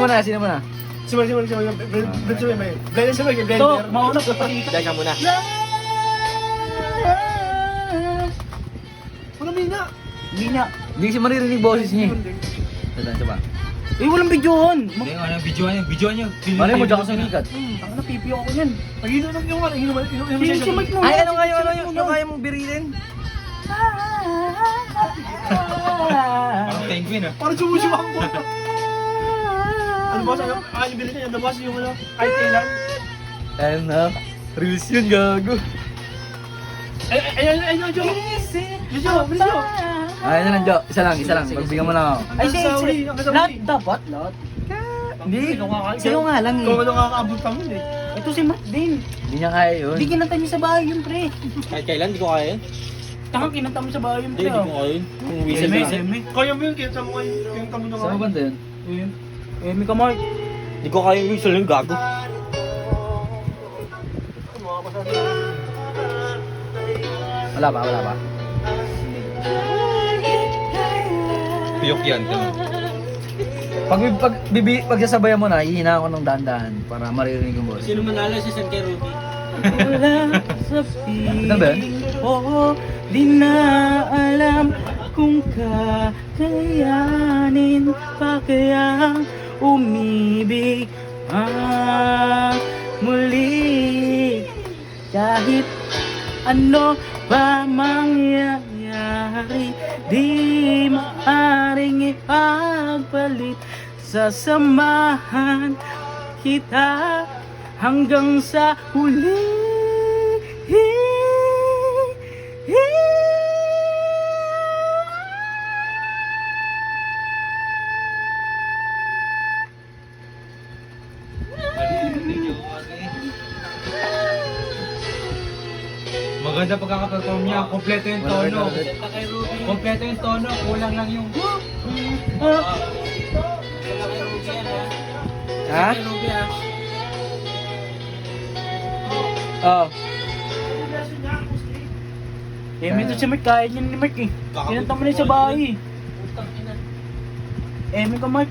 Sino muna? Simul. Blender. Ito, mauna ko pati. Dahil ka muna. Walang mina. Hindi na. Hindi kasi maririnig boses niya. Ito ba? Eh, walang videohan. Hindi, ano, videoan nyo. Mali mo dyan ka sumikat. Ang napipiyo ako yan. Pag-ino lang yung ano, Si Mike na. Ay, ano nga yung kaya mong birilin? Parang penguin ah. Parang sumusuwak mo. Ano boss? Ano? Yung bilhin niya. Ano boss? Yung ano? Kahit kailan? And reels yun, gago. Ayun, Jo. Bilis Jo. Ay, ano lang, Jo. Isa lang. Pagbigyan mo lang ako. Ay, Ang sauli, ang sauli. lahat dapat, lahat. Hindi. Sa'yo nga lang eh. Kung ano nakakaabot pa mo eh. Ito si Matt din. Hindi niya kaya yun. Hindi kinanta niyo sa bahay yun, pre. Kahit kailan, di ko kaya yun. Tangang kinanta mo sa bahay yun, Hindi, pre. di ko kaya yun. Kung whistle. Kaya mo yun, kaya sa mukha yung tamo na Saan mo banda yun? Emi ka, Mark. Di ko kaya yung whistle yung gago. Wala pa. Piyok yan. Pagsasabayan mo na, ihina ako ng dahan-dahan para maririnig yung boses. Sino manalo si San Kay Ruby? Wala sa Ano ba yun? oo, di na alam kung kakayanin pa kayang umibig muli. Kahit ano pa mangyayari, di maaring ipagpalit. Sasamahan kita hanggang sa huli. Maganda pagkaka-perform niya. Kompleto yung tono. Kompleto yung tono. Kulang lang yung... Ha? Oh. Emi to si Mark, kaya niya ni Mark eh. Kinanta mo na sa bahay eh. Emi ka, Mark.